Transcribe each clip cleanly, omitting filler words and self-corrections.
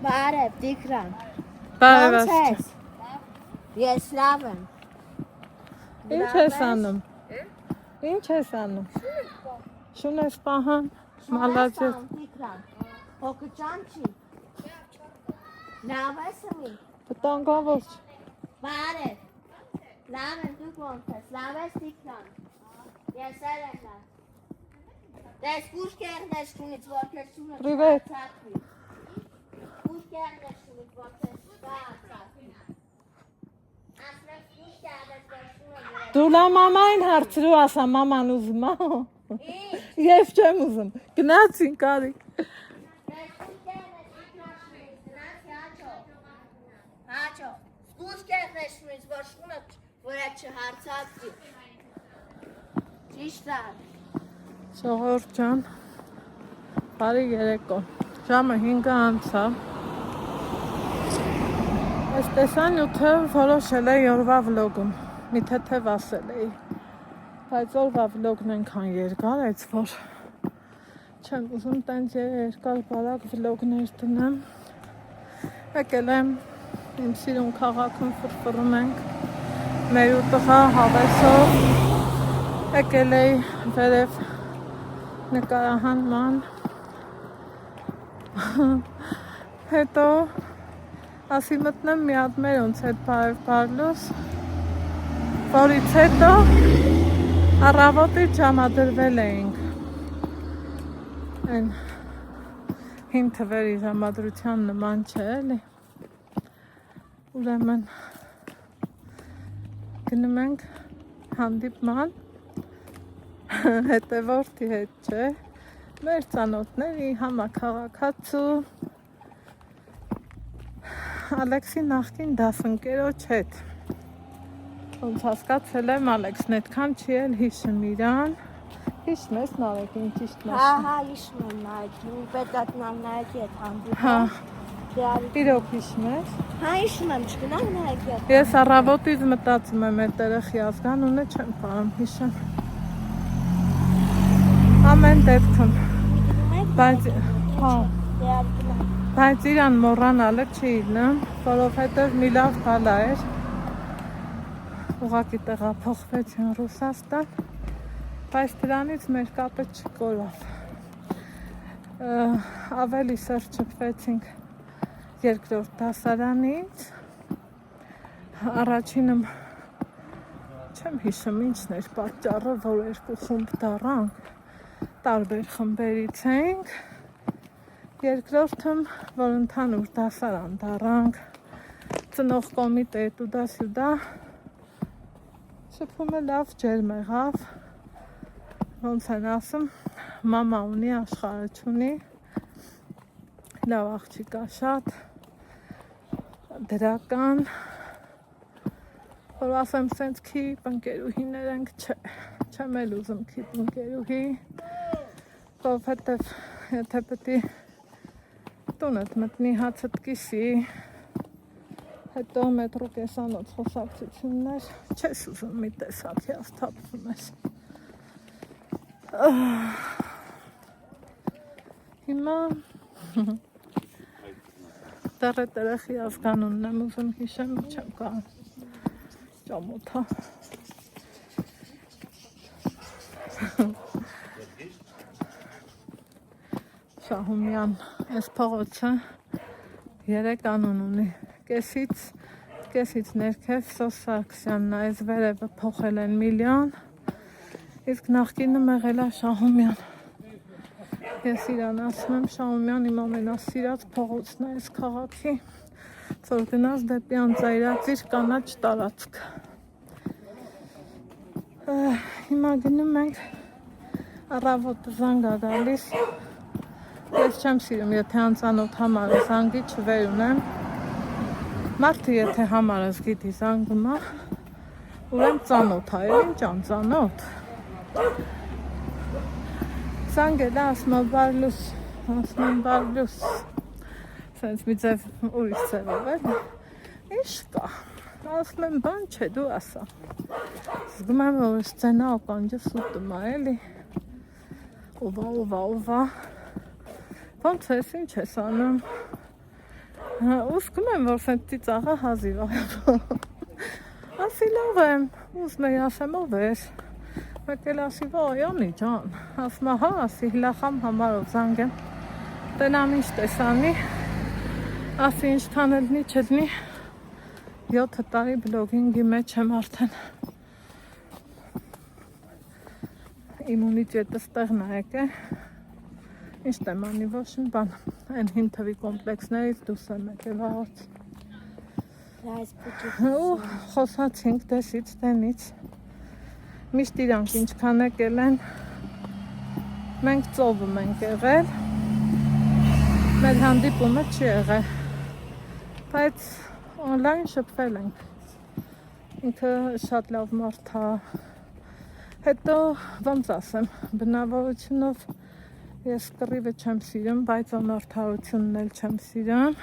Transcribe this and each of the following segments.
Բարև, Տիգրան։ Բարև Ո՞նց Աստծո։ ես։ Ես լավ եմ։ Ինչ ես անում։ Ինչ ես անում։ Շուն ես պահան։ Մալաձես։ Տիգրան։ Հոգը ճանչի։ Լավ ես ըմի։ Տանգավոր։ Բարև։ Լավ եմ, դուք ո՞նց ես։ Լավ ես, Տիգրան։ Ես էլ եմ լավ։ Դες կուշկերնես շունից որքեր շունը Պրիվետ։ Կուշկերնես շունից որքեր շունը Դու լա մամային հարցրու ասա մաման ուզում ա։ Ես չեմ ուզում։ Գնացին կարի։ Հաչո, կուշկերնես շունից որ շունը որ այդ չհարցածի։ Ճիշտ է։ Ժողովուրդ ջան, բարի երեկո, ժամը 5 անցավ, ես տեսա նյութը որոշել էի օրվա վլոգում, մի թեթև ասել էի, բայց օրվա վլոգն ենքան երկար էց, որ չեմ ուզում տենց երկար բարակ վլոգներ տնեմ, եկել եմ, իմ սիրուն քաղաքում ֆրֆռում ենք, մեր ու տղա հավեսով, եկել էի վերև նկարահանման հետո ասի մտնեմ մի հատ մերոնց հետ բարև բարլուս որից հետո առավոտից ժամադրվել էինք այն հին թվերի ժամադրության նման չէ էլի ուրեմն գնում ենք հանդիպման հետևորդի հետ չէ, մեր ծանոթների համաքաղաքացու Ալեքսի նախկին դասընկերոջ հետ ոնց հասկացել եմ Ալեքսն այդքան չի էլ հիշում իրան հիշում ես Նարեկին ճիշտ մասը Հա, հիշում եմ Նարեկին, պետատնան Նարեկի հետ հանդիպում Հա, իրոք հիշում ես Հա, հիշում եմ, չգնամ Նարեկի հետ Ես առավոտից մտածում եմ այդ երեխի ազգանունը չեմ կարող հիշեմ Ամեն դեպքում, բայց իրան մոռանալը չի իլնեմ, որովհետև մի լավ բալա էր, ուղղակի տեղափոխվեցին Ռուսաստան, բայց դրանից մեր կապը չկորավ, ավելի սրճփվեցինք երկրորդ դասարանից, առաջինում չեմ հիշում ինչն էր պատճառը, որ երկու խումբ դառանք, տարբեր խմբերից ենք, երկրորդում, որ ընդհանուր դասարան դառանք, ծնող կոմիտե տուդա սյուդա, շփումը լավ ջերմ եղավ, ոնց են ասում, մամա ունի, աշխարհը չունի, լավ աղջիկ ա շատ, դրական, որ ասեմ սենց քիպ ընկերուհիներ ենք, չեմ էլ ուզում քիպ ընկերուհի, որովհետև եթե պետք է տունդ մտնի հացդ կիսի, հետո մետրո կեսանոց խոսակցություններ, չես ուզում մի տեսակ հիասթափվում ես։ Հիմա դեռ այդ երեխի ազգանունն եմ ուզում հիշեմ, չեմ կարող ճամոթա։ Շահումյան, այս փողոցը 3 անուն ունի, կեսից ներքև Սոս Սարգսյանն է, այս վերևը փոխել են Միլիոն, իսկ նախկինը եղել է Շահումյան, ես իրան ասում եմ Շահումյան իմ ամենասիրած փողոցն է այս քաղաքի, որ գնաց դեպի անծայրածիր կանաչ տարածք, հիմա գնում ենք առավոտը զանգ ա գալիս, ես չեմ սիրում, եթե անծանոթ համարը զանգի չվեր ունեմ, մարդը եթե համարս գիտի զանգում է, ուրեմն ծանոթ է, ինչ անծանոթ, զանգել է ասում եմ բարլուս, սենց մի ձև ուրիշ ձևով էլ, ինչ կա, ասում եմ բան չէ, դու ասա, զգում եմ, որ սցենա ականջը սուտում է, էլի, ովա, ոնց ես, ինչ ես անում, Ուզում եմ, որ սենց ծիծաղա հազիվ ասի լավ եմ, ուզում էի ասեմ ով էր, մեկ էլ ասի վայանի ջան, ասում հա, ասի հլախամ համարով զանգեմ, տենամ ինչ տեսանի, ասի ինչ թանելնի չլնի, 7 տարի բլոգինգի մեջ եմ արդեն, իմունիտետը ստեղ նայեք է, ինչ տեմանի ոչ մի բան, են հին թվի կոմպլեքսներից դուս եմ եկել վաղոց, ու խոսացինք դեսից տենից, միշտ իրանք ինչքան եկել են, մենք ծովում ենք եղել, մեր հանդիպումը չի եղել, բայց օնլայն շփվել ենք, ինքը շատ լավ մարդ է, հետո ոնց ասեմ, բնավորությունով ես կռիվը չեմ սիրում, բայց անարդարությունն էլ չեմ սիրում,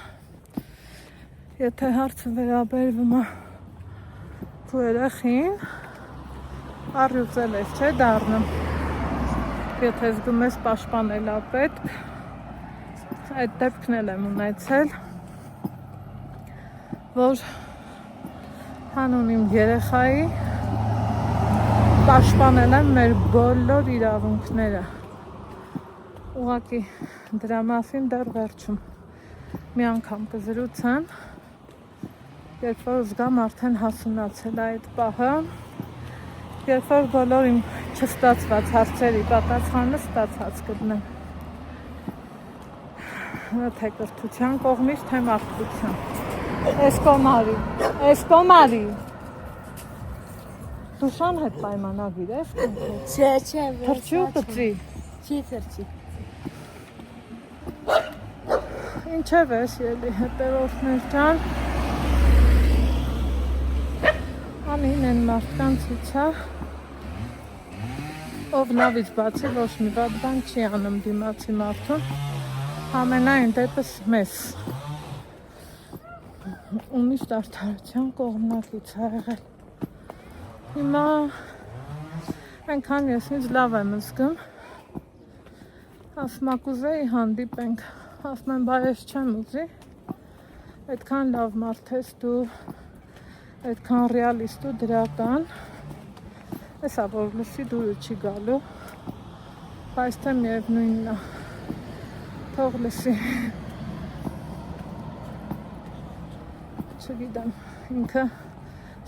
եթե հարցը վերաբերվում է քո երեխին, առյուծել ես չէ դառնում, եթե զգում ես պաշտպանել ա պետք, այդ դեպքն էլ եմ ունեցել, որ հանուն իմ երեխայի պաշտպանել եմ մեր բոլոր իրավունքները, ուղղակի դրա մասին դեռ վերջում մի անգամ կզրուցեմ, երբ որ զգամ արդեն հասունացել այդ պահը, երբ որ բոլոր իմ չստացված հարցերի պատասխանը ստացած կդնեմ, թե կրթության կողմից, թե մարդկության, Էսկոմարի, դու շան հետ պայմանագիր ես կնքել, թրչի ու պծի, Չի թրչի, ինչև ես ելի հետևորդներ ջան, Անին են մարդկանցից է, ով լավից բացի ոչ մի վատ բան չի անում դիմացի մարդուն, ամենայն դեպս մեզ, ու միշտ արդարության կողմնակից է եղել, հիմա այնքան ես ինձ լավ եմ զգում, ասում կուզեի հանդիպենք, ասում եմ բա ես չեմ ուզի, այդքան լավ մարդ ես դու, այդքան ռեալիստ ու դրական, էսա որ լսի դուրը չի գալու, բայց թե միևնույնն է, թող լսի, չգիտեմ, ինքը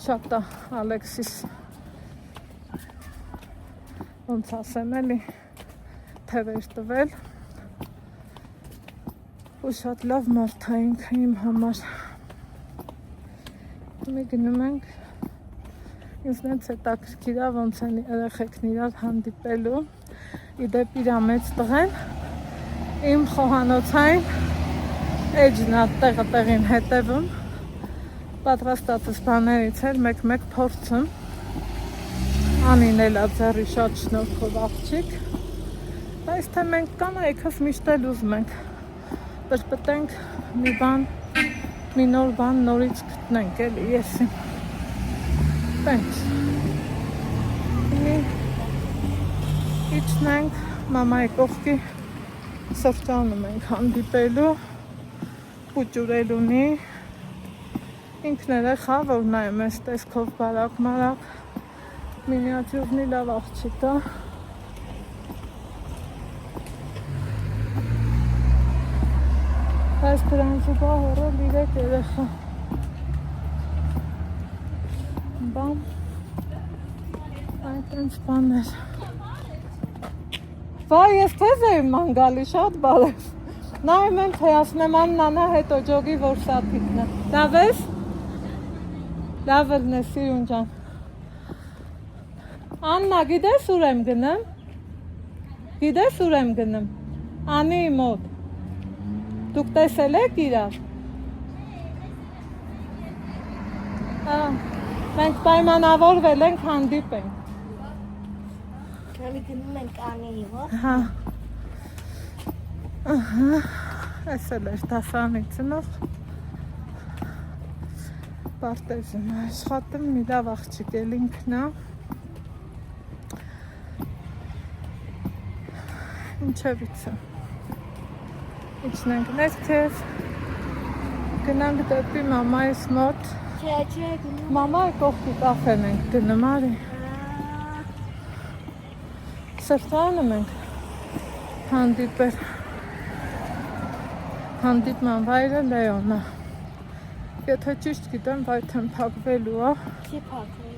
շատ է Ալեքսիս, ոնց ասեմ էլի, թևեր տվել, ու շատ լավ մարդ է ինքը իմ համար, մի գնում ենք, ինձ նենց հետաքրքիր է ոնց են երեխեքն իրար հանդիպելու, իդեպ իրա մեծ տղեն, իմ խոհանոցային էջն է տեղին հետևում, պատրաստածս բաներից էլ մեկ փորձում, Անին էլ ա ձեռի շատ շնորհքով աղջիկ, բայց թե մենք կանայքս միշտ էլ ուզում ենք, պրպտենք մի նոր բան նորից գտնենք էլի եսին, տենց, իջնենք մամայի կողքի սրճանում ենք հանդիպելու, պուճուրելունի, ինքն երեխա, որ նայում ես տեսքով բարակ-մարակ, մինիատյուրնի լավ աղջիկ է, այս դրանցուբա հորել 3 երեխա, բամ, այդ ընց բաներ, վայ ես թեզ եմ մանգալի շատ բարև, նայում եմ թե ասում եմ Աննանա հետո ջոգի որ սատիկն է, լավ ես, լավ ելն է սիրուն ջան, Աննա գիտես ուր եմ գնում, Անի մոտ, դուք տեսել եք իրար, մենք պայմանավորվել ենք հանդիպենք, Նամի գնում ենք Անիի որ, այս էլ էր դասանի ծնող, պարտեզում աշխատում մի լավ աղջիկ էլ ինքն է, ինչևից է, իջնենք ներքև, Գնանք դեպի մամայիս մոտ։ Չէ, գնում։ Մամայի կողքի կաֆեն ենք գնում, արի։ Սրտանում ենք հանդիպման վայրը Լեոնը։ Եթե ճիշտ գիտեմ, բայց եմ փակվելու է։ Չի փակվել։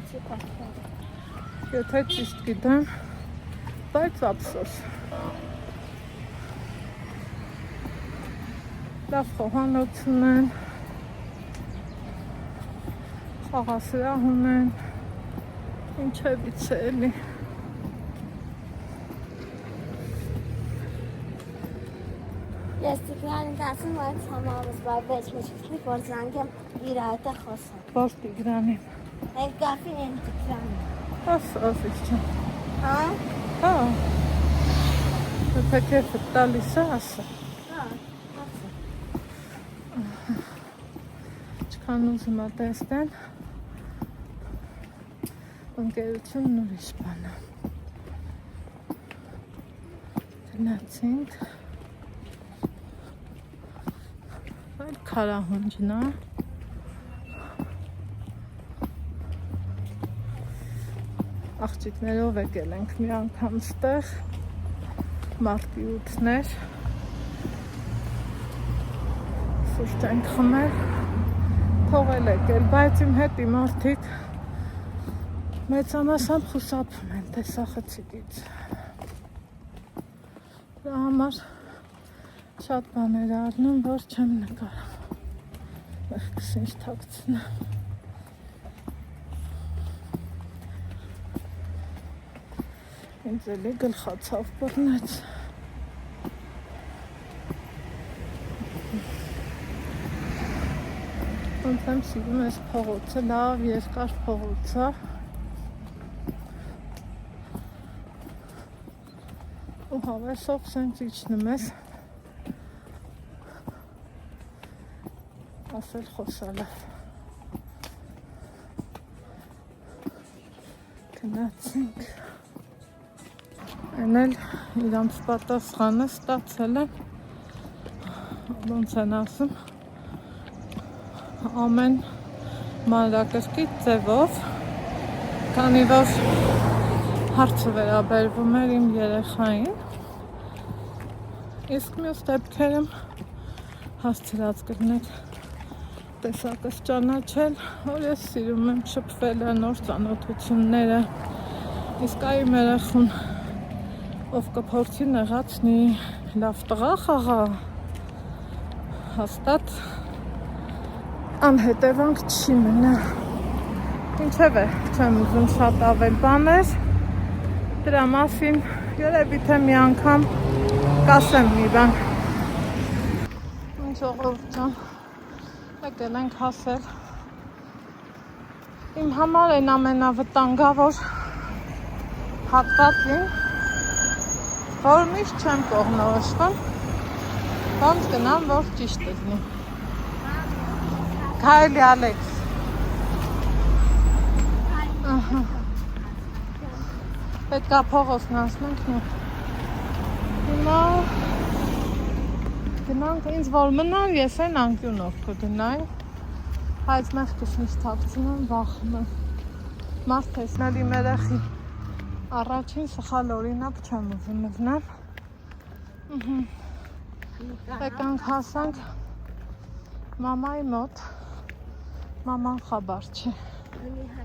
Եթե ճիշտ գիտեմ, բայց ափսոս։ Լավ խոհանոց ունեն, խաղասրահ ունեն, ինչևից է էլի։ Ես Տիգրանին ասում այդ համավս բայց մեջքնի որ զանգեմ իր հետ է խոսում։ Որ Տիգրանին։ Այդ կաֆին են Տիգրանին։ Ասից չեմ։ Հա։ Հա։ Եթե քեֆը տալիս է, ասա։ Հա, ասա։ Չքան ուզում է տեսնեն, ընկերությունն ուրիշ բան է։ Գնացինք։ Այլ քարահունջն է։ Աղջիկներով եկել ենք մի անգամ ստեղ, մարտի 8-ներ, սուրճ ենք խմել, թողել եկել, բայց իմ հետ իմ արդիկ մեծամասամբ խուսափում են տեսախցիկից։ Դրա համար շատ բաներ առնում, որ չեմ նկարում, մեղքս ինձ թաքցնեմ։ Ինձ էլի գլխացավ բռնեց։ Ոնց եմ սիրում ես փողոցը, լավ երկար փողոց է։ Ու հավեսով սենց իջնում ես, ասել խոսալով։ Գնացինք։ Են էլ իրանց պատասխանը ստացել են, ոնց են ասում, ամեն մանրակրկիտ ձևով, քանի որ հարցը վերաբերվում էր իմ երեխային, իսկ մյուս դեպքերում հասցրած կրնեք տեսակս ճանաչել, որ ես սիրում եմ շփվել նոր ծանոթությունները, իսկ այ իմ երեխուն ով կփորձի նեղացնի լավ տղա խաղա, հաստատ անհետևանք չի մնա։ Ինչևէ, չեմ ուզում շատ ավել բաներ, դրա մասին երևի թե մի անգամ կասեմ մի բան։ Ինչ ժողովուրդ ջան, եկել ենք հասել։ Իմ համար այն ամենավտանգավոր հատվածին, որ միշտ չեմ կողնորոշվում, ոնց գնամ, որ ճիշտ լինի։ Քայլի Ալեքս։ Ահա։ Պետք է փողոցն անցնենք նոր։ Հիմա գնանք ինձ որ մնան, ես այն անկյունով կգնայի, բայց մեղքս ինձ թաքցնում վախում եմ։ Մարդ տեսնել իմ երեխի առաջին սխալ օրինակ չեմ ուզում մտնեմ։ Եկանք հասանք մամայի մոտ, մաման խաբար չի։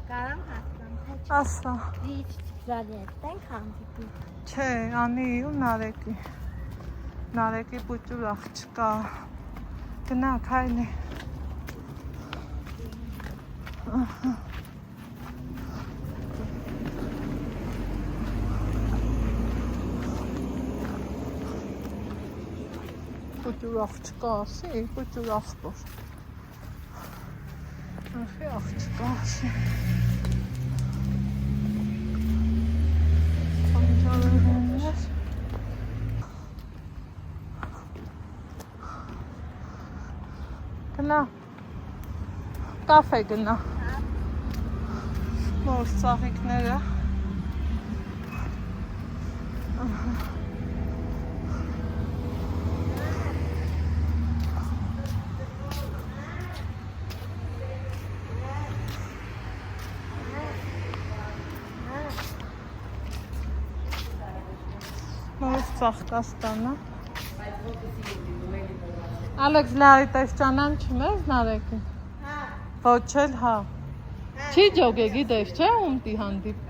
Կարամ հասնեմ, ասա։ դիչ ծալետենք հանդիպի։ Չէ, անի ու նարեկի պուճուր աղջկա, գնանք հայլի։ Պուճուր աղջկա ասի, պուճուր աղբոր։ Ախի աղջկա ասի։ Գնա, կաֆե գնա, որ ծաղիկները, Ծաղկաստանը։ Ալեքս լարի տեսճանան չմեզ նարեկի։ Հա։ Ոչ էլ հա։ Չի ջոգե գիտես չէ ումտի հանդիպ։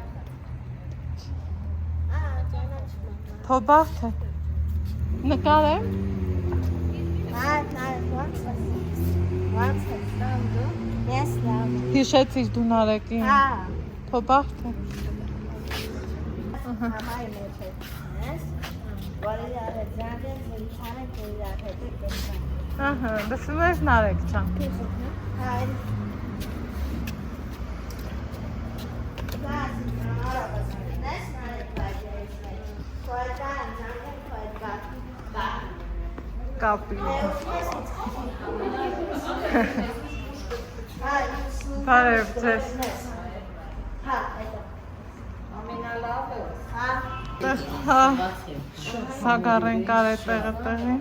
ճանաչում։ Թոբաղ թե։ Նկարեմ։ Ոնց է ստանդու։ Ես լավ։ Հիշեցիր դու նարեկին։ Հա։ Թոբաղ թե։ Համայի մեջ է։ Ես։ Որի արը ձանդեն զիլչանը կույրատետի կենցան։ Ահա, լսում ես նարեկ չան։ Հայ։ Կապի։ Բարև ձեզ։ Հա, հետո։ Ամենալավը։ Հա։ Հա։ Սագարեն կարե տեղը տեղին։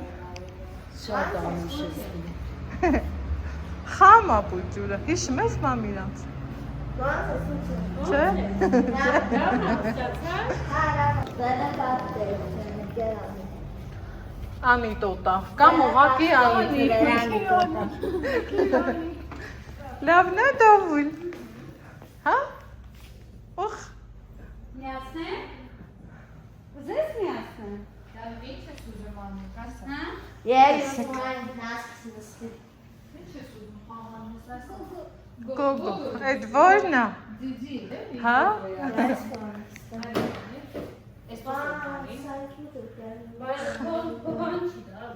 Շատ անուշ ես։ Խամ ապուջուրը, հիշում ես մամիրանց։ Չէ։ Անիտոտա, կամ ուղակի անիտոտա։ Լավն է դողույլ։ Հա? Ուխ։ Միացնեմ։ Ուզես միացնեմ։ Դա ինչ ես ուզում անում, ասա։ Հա։ Ես մայն նասկսի։ Ինչ ես ուզում խաղանես, ասա։ Գոգո, այդ ո՞րն է։ Դիդի, էլի։ Հա։ Բան չի դա։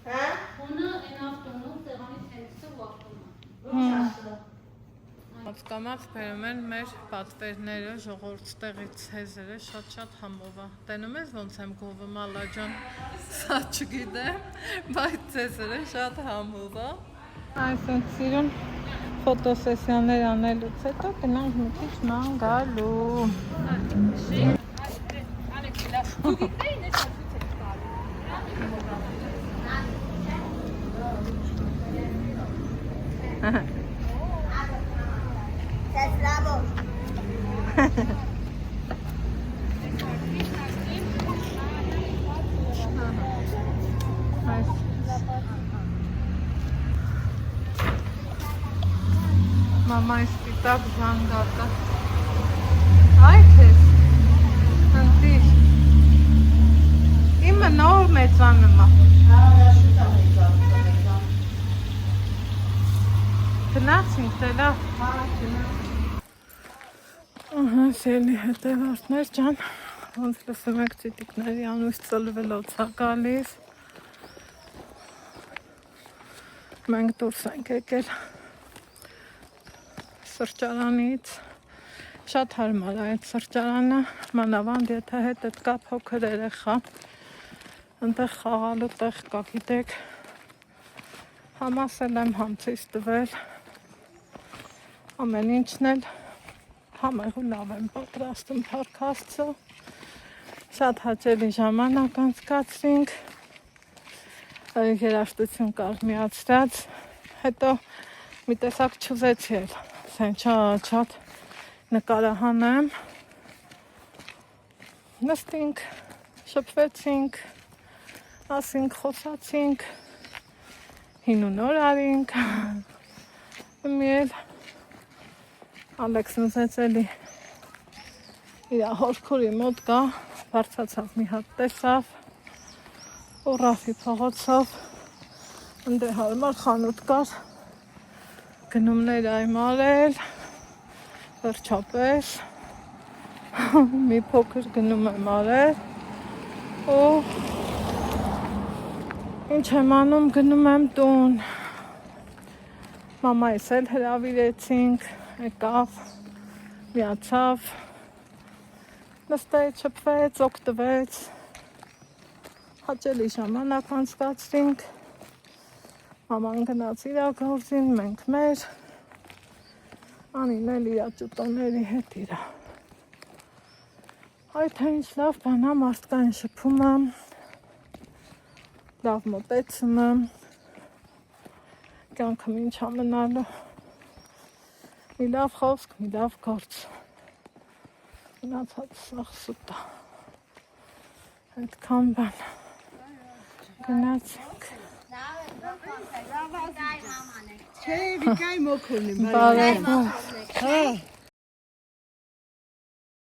Հա։ Հոնը այն ավտոնով տեղանից հենց վախտում։ Ոնց կամած բերում են մեր պատվերները, ժողովրդից հեզերը շատ համով է։ Տենում ես ոնց եմ գովում ալաջան, սա չգիտեմ, բայց ձեզերը շատ համով է։ Այսինքն սիրուն ֆոտոսեսիաներ անելուց հետո գնանք մի քիչ ման գալու։ Bravo. Մամայի սպիտակ ժանգատը։ Այդ ես, ընտիր։ Իմը նոր մեծանում է։ Գնացինք, դե լավ։ Ահա, սելի հետևորդներ ջան, ոնց լսում եք ծիտիկների անույս ծլվելոց է գալիս։ Մենք դուրս ենք եկել սրճարանից, շատ հարմար է այդ սրճարանը, մանավանդ եթե հետդ կա փոքր երեխա, ընտեղ խաղալու տեղ կա, գիտեք, համասել եմ համցից տվել, ամեն ինչն էլ համեղ ու լավ եմ պատրաստում փառքաստծո, շատ հաճելի ժամանակ անցկացրինք, երաժշտություն կար միացրած, հետո մի տեսակ չուզեցի էլ, ասեն շատ նկարահանեմ, նստինք, շփվեցինք, ասինք, խոսացինք, հին ու նոր արինք, միել Ալեքսն ուզեց էլի իր հորքուրի մոտ գա, բարձացավ մի հատ տեսավ, Ռաֆի փողոցով, ընդե հարմար խանութ կար, գնումներ այմ արել, վերջապես, մի փոքր գնում եմ արել, ու ինչ եմ անում, գնում եմ տուն, մամայիս էլ հրավիրեցինք, եկավ, միացավ, նստեց, շփվեց, օգտվեց, հաճելի ժամանակ անցկացրինք, մաման գնաց իր գործին, մենք մեր, Անին էլ իր ճուտոների հետ իրա։ Այդ թե ինչ լավ բան է, մարդկային շփումը, լավ մոտեցումը, կյանքը ինչ ամենալու, մի լավ խոսք, մի լավ գործ, մնացած սաղ սուտ է, Այդքան բան։ Գնացինք։ Լավ է, գայ մաման է։ Չէ, վիկայ մոքունի։ Բարև։ Մաման է։